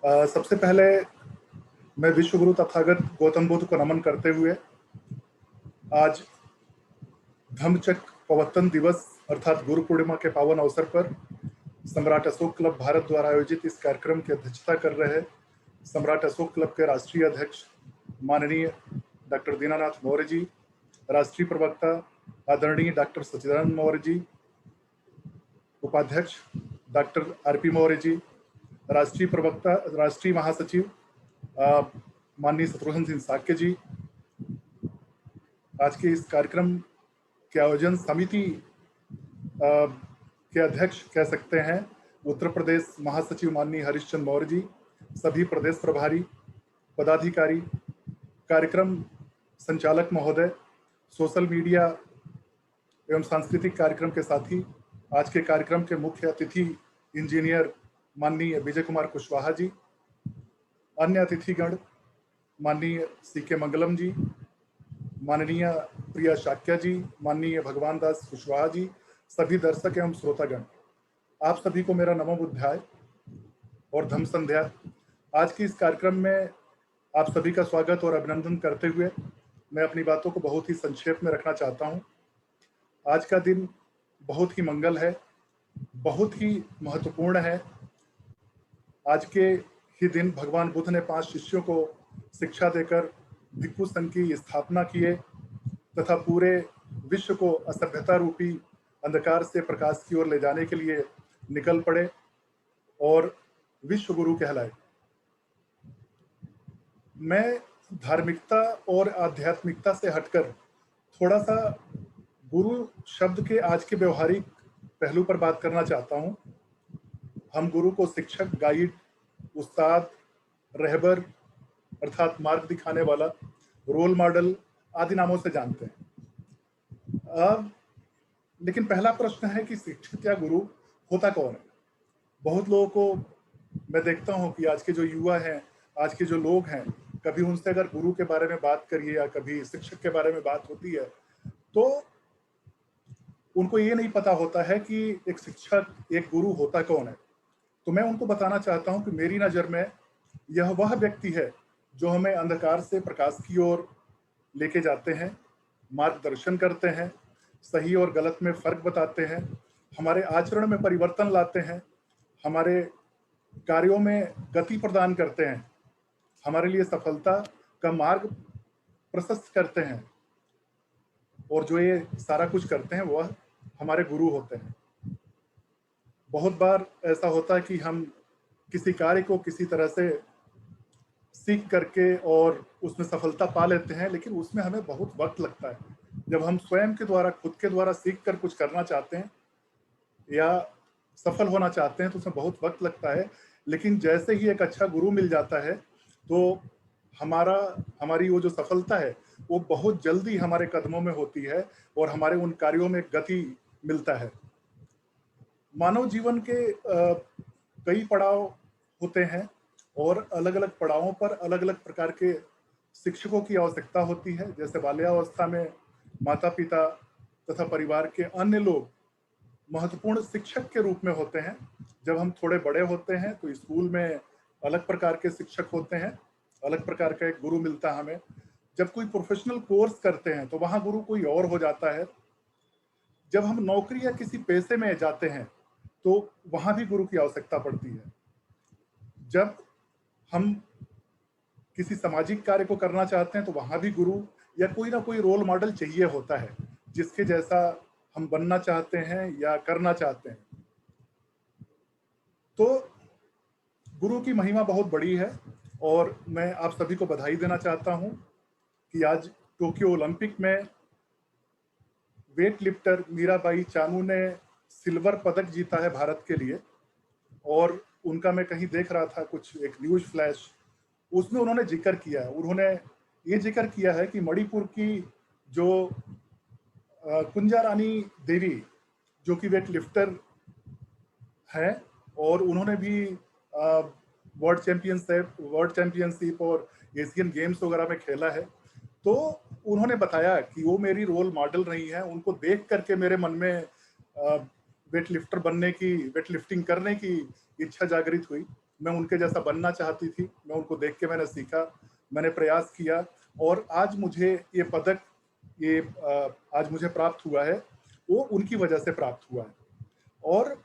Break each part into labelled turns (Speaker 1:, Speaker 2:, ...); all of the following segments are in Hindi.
Speaker 1: सबसे पहले मैं विश्व गुरु तथागत गौतम बुद्ध को नमन करते हुए आज धम्मचक्र प्रवर्तन दिवस अर्थात गुरु पूर्णिमा के पावन अवसर पर सम्राट अशोक क्लब भारत द्वारा आयोजित इस कार्यक्रम की अध्यक्षता कर रहे सम्राट अशोक क्लब के राष्ट्रीय अध्यक्ष माननीय डॉक्टर दीनानाथ मौर्य जी, राष्ट्रीय प्रवक्ता आदरणीय डॉक्टर सच्चिदानंद मौर्य जी, उपाध्यक्ष डॉक्टर आरपी मौर्य जी, राष्ट्रीय प्रवक्ता राष्ट्रीय महासचिव माननीय शत्रुघ्न सिंह साक्य जी, आज के इस कार्यक्रम के आयोजन समिति के अध्यक्ष कह सकते हैं उत्तर प्रदेश महासचिव माननीय हरीशचंद्र मौर्य जी, सभी प्रदेश प्रभारी पदाधिकारी, कार्यक्रम संचालक महोदय, सोशल मीडिया एवं सांस्कृतिक कार्यक्रम के साथी, आज के कार्यक्रम के मुख्य अतिथि इंजीनियर माननीय विजय कुमार कुशवाहा जी, अन्य अतिथिगण माननीय सीके मंगलम जी, माननीय प्रिया शाक्या जी, माननीय भगवान दास कुशवाहा जी, सभी दर्शक एवं श्रोतागण, आप सभी को मेरा नमो बुद्धाय और धम्म संध्या। आज की इस कार्यक्रम में आप सभी का स्वागत और अभिनंदन करते हुए मैं अपनी बातों को बहुत ही संक्षेप में रखना चाहता हूं। आज का दिन बहुत ही मंगल है, बहुत ही महत्वपूर्ण है। आज के ही दिन भगवान बुद्ध ने 5 शिष्यों को शिक्षा देकर भिक्षु संघ की स्थापना किए तथा पूरे विश्व को असभ्यता रूपी अंधकार से प्रकाश की ओर ले जाने के लिए निकल पड़े और विश्व गुरु कहलाए। मैं धार्मिकता और आध्यात्मिकता से हटकर थोड़ा सा गुरु शब्द के आज के व्यवहारिक पहलू पर बात करना चाहता हूं। हम गुरु को शिक्षक, गाइड, उस्ताद, रहबर अर्थात मार्ग दिखाने वाला, रोल मॉडल आदि नामों से जानते हैं। लेकिन पहला प्रश्न है कि शिक्षक या गुरु होता कौन है। बहुत लोगों को मैं देखता हूं कि आज के जो युवा हैं, आज के जो लोग हैं, कभी उनसे अगर गुरु के बारे में बात करिए या कभी शिक्षक के बारे में बात होती है तो उनको ये नहीं पता होता है कि एक शिक्षक, एक गुरु होता कौन है। तो मैं उनको बताना चाहता हूं कि मेरी नज़र में यह वह व्यक्ति है जो हमें अंधकार से प्रकाश की ओर लेके जाते हैं, मार्गदर्शन करते हैं, सही और गलत में फर्क बताते हैं, हमारे आचरण में परिवर्तन लाते हैं, हमारे कार्यों में गति प्रदान करते हैं, हमारे लिए सफलता का मार्ग प्रशस्त करते हैं। और जो ये सारा कुछ करते हैं वह हमारे गुरु होते हैं। बहुत बार ऐसा होता है कि हम किसी कार्य को किसी तरह से सीख करके और उसमें सफलता पा लेते हैं, लेकिन उसमें हमें बहुत वक्त लगता है। जब हम स्वयं के द्वारा, खुद के द्वारा सीख कर कुछ करना चाहते हैं या सफल होना चाहते हैं तो उसमें बहुत वक्त लगता है। लेकिन जैसे ही एक अच्छा गुरु मिल जाता है तो हमारी वो जो सफलता है वो बहुत जल्दी हमारे कदमों में होती है और हमारे उन कार्यों में गति मिलता है। मानव जीवन के कई पड़ाव होते हैं और अलग अलग पड़ावों पर अलग अलग प्रकार के शिक्षकों की आवश्यकता होती है। जैसे बाल्यावस्था में माता पिता तथा परिवार के अन्य लोग महत्वपूर्ण शिक्षक के रूप में होते हैं। जब हम थोड़े बड़े होते हैं तो स्कूल में अलग प्रकार के शिक्षक होते हैं, अलग प्रकार का एक गुरु मिलता है हमें। जब कोई प्रोफेशनल कोर्स करते हैं तो वहाँ गुरु कोई और हो जाता है। जब हम नौकरी या किसी पेशे में जाते हैं तो वहाँ भी गुरु की आवश्यकता पड़ती है। जब हम किसी सामाजिक कार्य को करना चाहते हैं तो वहाँ भी गुरु या कोई ना कोई रोल मॉडल चाहिए होता है जिसके जैसा हम बनना चाहते हैं या करना चाहते हैं। तो गुरु की महिमा बहुत बड़ी है और मैं आप सभी को बधाई देना चाहता हूं कि आज टोक्यो ओलंपिक में वेट लिफ्टर मीराबाई चानू ने सिल्वर पदक जीता है भारत के लिए। और उनका मैं कहीं देख रहा था कुछ एक न्यूज फ्लैश, उसमें उन्होंने जिक्र किया है, उन्होंने ये जिक्र किया है कि मणिपुर की जो कुंजा रानी देवी जो कि वेट लिफ्टर है और उन्होंने भी वर्ल्ड चैंपियनशिप और एशियन गेम्स वगैरह में खेला है। तो उन्होंने बताया कि वो मेरी रोल मॉडल रही है, उनको देख करके मेरे मन में वेट लिफ्टिंग करने की इच्छा जागृत हुई। मैं उनके जैसा बनना चाहती थी, मैं उनको देख के मैंने सीखा, मैंने प्रयास किया और आज मुझे ये पदक ये आज मुझे प्राप्त हुआ है, वो उनकी वजह से प्राप्त हुआ है। और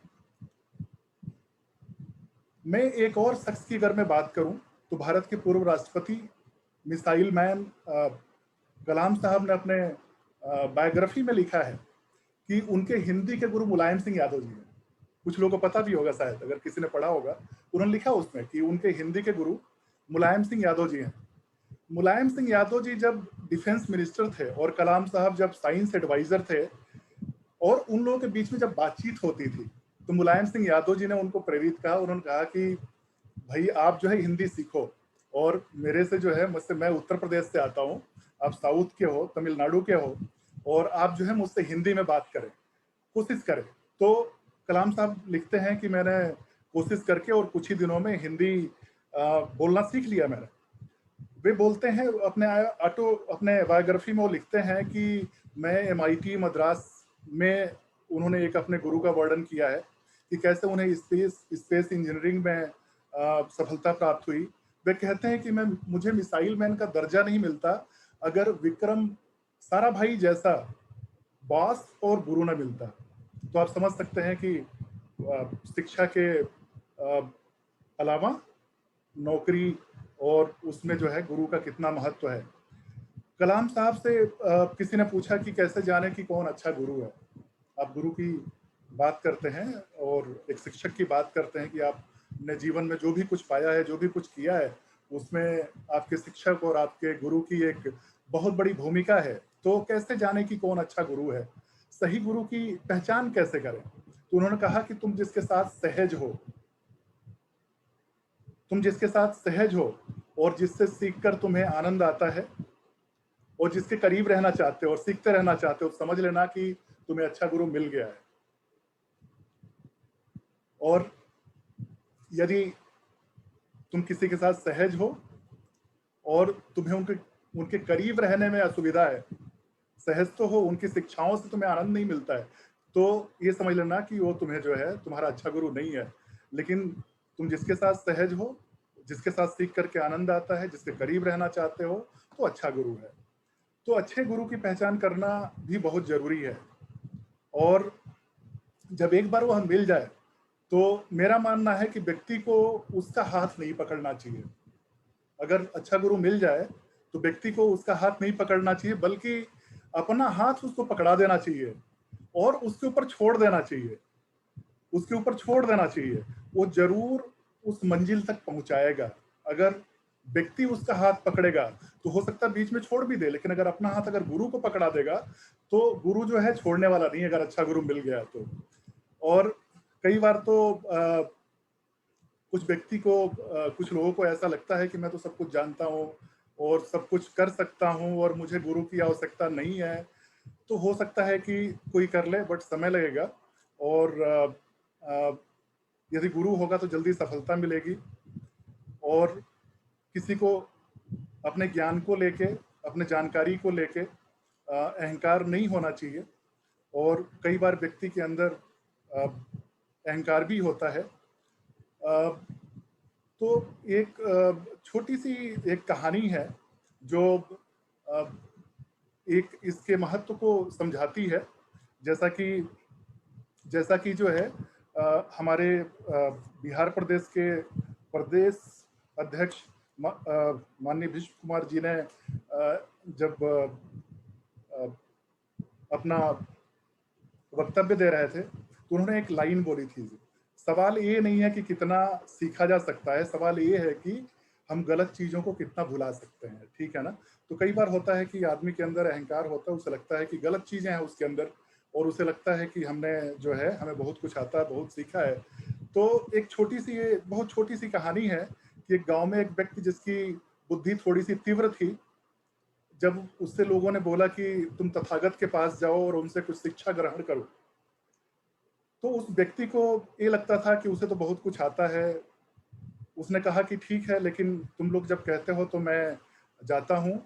Speaker 1: मैं एक और शख्स की अगर मैं बात करूं तो भारत के पूर्व राष्ट्रपति मिसाइल मैन कलाम साहब ने अपने बायोग्राफी में लिखा है कि उनके हिंदी के गुरु मुलायम सिंह यादव जी हैं। कुछ लोगों को पता भी होगा शायद, अगर किसी ने पढ़ा होगा, उन्होंने लिखा उसमें कि उनके हिंदी के गुरु मुलायम सिंह यादव जी हैं। मुलायम सिंह यादव जी जब डिफेंस मिनिस्टर थे और कलाम साहब जब साइंस एडवाइजर थे, और उन लोगों के बीच में जब बातचीत होती थी तो मुलायम सिंह यादव जी ने उनको प्रेरित कहा, उन्होंने कहा कि भाई आप जो है हिंदी सीखो, और मेरे से जो है मुझसे, मैं उत्तर प्रदेश से आता हूँ, आप साउथ के हो, तमिलनाडु के हो, और आप जो है मुझसे हिंदी में बात करें, कोशिश करें। तो कलाम साहब लिखते हैं कि मैंने कोशिश करके और कुछ ही दिनों में हिंदी बोलना सीख लिया मैंने। वे बोलते हैं अपने बायोग्राफी में वो लिखते हैं कि मैं एमआईटी मद्रास में, उन्होंने एक अपने गुरु का वर्णन किया है कि कैसे उन्हें स्पेस इंजीनियरिंग में सफलता प्राप्त हुई। वे कहते हैं कि मुझे मिसाइल मैन का दर्जा नहीं मिलता अगर विक्रम साराभाई जैसा बॉस और गुरु न मिलता। तो आप समझ सकते हैं कि शिक्षा के अलावा नौकरी और उसमें जो है गुरु का कितना महत्व है। कलाम साहब से किसी ने पूछा कि कैसे जाने कि कौन अच्छा गुरु है। आप गुरु की बात करते हैं और एक शिक्षक की बात करते हैं कि आपने जीवन में जो भी कुछ पाया है, जो भी कुछ किया है, उसमें आपके शिक्षक और आपके गुरु की एक बहुत बड़ी भूमिका है। तो कैसे जाने कि कौन अच्छा गुरु है, सही गुरु की पहचान कैसे करें? तो उन्होंने कहा कि तुम जिसके साथ सहज हो, तुम जिसके साथ सहज हो और जिससे सीखकर तुम्हें आनंद आता है और जिसके करीब रहना चाहते हो और सीखते रहना चाहते हो, समझ लेना कि तुम्हें अच्छा गुरु मिल गया है। और यदि तुम किसी के साथ सहज हो और तुम्हें उनके उनके करीब रहने में असुविधा है, सहज तो हो, उनकी शिक्षाओं से तुम्हें आनंद नहीं मिलता है, तो ये समझ लेना कि वो तुम्हें जो है तुम्हारा अच्छा गुरु नहीं है। लेकिन तुम जिसके साथ सहज हो, जिसके साथ सीख करके आनंद आता है, जिसके करीब रहना चाहते हो, तो अच्छा गुरु है। तो अच्छे गुरु की पहचान करना भी बहुत जरूरी है। और जब एक बार वह मिल जाए तो मेरा मानना है कि व्यक्ति को उसका हाथ नहीं पकड़ना चाहिए। अगर अच्छा गुरु मिल जाए तो व्यक्ति को उसका हाथ नहीं पकड़ना चाहिए, बल्कि अपना हाथ उसको पकड़ा देना चाहिए और उसके ऊपर छोड़ देना चाहिए, उसके ऊपर छोड़ देना चाहिए। वो जरूर उस मंजिल तक पहुंचाएगा। अगर व्यक्ति उसका हाथ पकड़ेगा तो हो सकता है बीच में छोड़ भी दे, लेकिन अगर अपना हाथ अगर गुरु को पकड़ा देगा तो गुरु जो है छोड़ने वाला नहीं, अगर अच्छा गुरु मिल गया तो। और कई बार तो कुछ व्यक्ति को कुछ लोगों को ऐसा लगता है कि मैं तो सब कुछ जानता हूँ और सब कुछ कर सकता हूँ और मुझे गुरु की आवश्यकता नहीं है। तो हो सकता है कि कोई कर ले, बट समय लगेगा। और यदि गुरु होगा तो जल्दी सफलता मिलेगी। और किसी को अपने ज्ञान को लेके, अपने जानकारी को लेके अहंकार नहीं होना चाहिए। और कई बार व्यक्ति के अंदर अहंकार भी होता है। तो एक छोटी सी एक कहानी है जो एक इसके महत्व को समझाती है। जैसा कि जो है हमारे बिहार प्रदेश के प्रदेश अध्यक्ष माननीय भीष्म कुमार जी ने जब अपना वक्तव्य दे रहे थे तो उन्होंने एक लाइन बोली थी, सवाल ये नहीं है कि कितना सीखा जा सकता है, सवाल ये है कि हम गलत चीजों को कितना भुला सकते हैं। ठीक है ना? तो कई बार होता है कि आदमी के अंदर अहंकार होता है, उसे लगता है कि गलत चीजें हैं उसके अंदर और उसे लगता है कि हमने जो है हमें बहुत कुछ आता है, बहुत सीखा है। तो एक छोटी सी, ये बहुत छोटी सी कहानी है कि एक गांव में एक व्यक्ति जिसकी बुद्धि थोड़ी सी तीव्र थी, जब उससे लोगों ने बोला कि तुम तथागत के पास जाओ और उनसे कुछ शिक्षा ग्रहण करो, तो उस व्यक्ति को ये लगता था कि उसे तो बहुत कुछ आता है। उसने कहा कि ठीक है, लेकिन तुम लोग जब कहते हो तो मैं जाता हूँ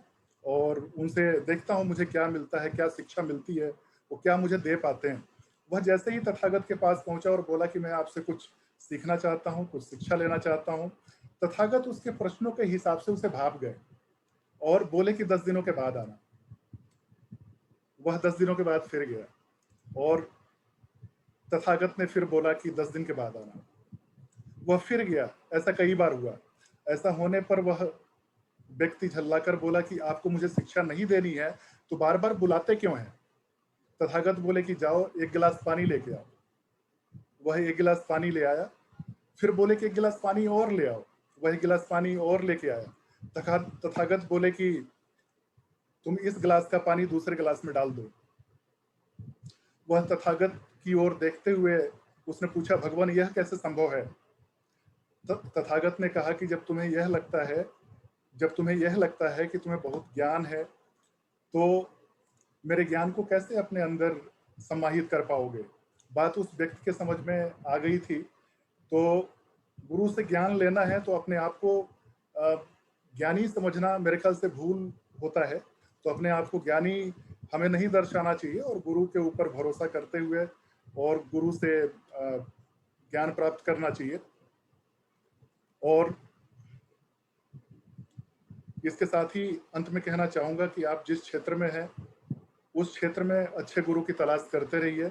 Speaker 1: और उनसे देखता हूँ मुझे क्या मिलता है, क्या शिक्षा मिलती है, वो क्या मुझे दे पाते हैं। वह जैसे ही तथागत के पास पहुंचा और बोला कि मैं आपसे कुछ सीखना चाहता हूँ, कुछ शिक्षा लेना चाहता हूँ। तथागत उसके प्रश्नों के हिसाब से उसे भाप गए और बोले कि 10 दिनों के बाद आना। वह 10 दिनों के बाद फिर गया और तथागत ने फिर बोला कि 10 दिन के बाद आना। वह फिर गया, ऐसा कई बार हुआ। ऐसा होने पर वह व्यक्ति झल्लाकर बोला कि आपको मुझे शिक्षा नहीं देनी है, तो बार-बार बुलाते क्यों हैं? तथागत बोले कि जाओ 1 गिलास पानी लेके आओ। वह 1 गिलास पानी ले आया, फिर बोले कि 1 गिलास पानी और ले आओ। वह 1 गिलास पानी और लेके आया। तथागत बोले कि तुम इस गिलास का पानी दूसरे गिलास में डाल दो। वह तथागत की ओर देखते हुए उसने पूछा, भगवान यह कैसे संभव है? तथागत ने कहा कि जब तुम्हें यह लगता है कि तुम्हें बहुत ज्ञान है, तो मेरे ज्ञान को कैसे अपने अंदर समाहित कर पाओगे? बात उस व्यक्ति के समझ में आ गई थी। तो गुरु से ज्ञान लेना है तो अपने आप को ज्ञानी समझना मेरे ख्याल से भूल होता है। तो अपने आप को ज्ञानी हमें नहीं दर्शाना चाहिए और गुरु के ऊपर भरोसा करते हुए और गुरु से ज्ञान प्राप्त करना चाहिए। और इसके साथ ही अंत में कहना चाहूँगा कि आप जिस क्षेत्र में हैं, उस क्षेत्र में अच्छे गुरु की तलाश करते रहिए।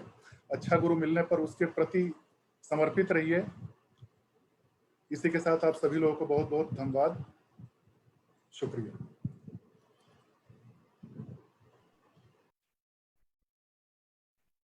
Speaker 1: अच्छा गुरु मिलने पर उसके प्रति समर्पित रहिए। इसी के साथ आप सभी लोगों को बहुत-बहुत धन्यवाद। शुक्रिया।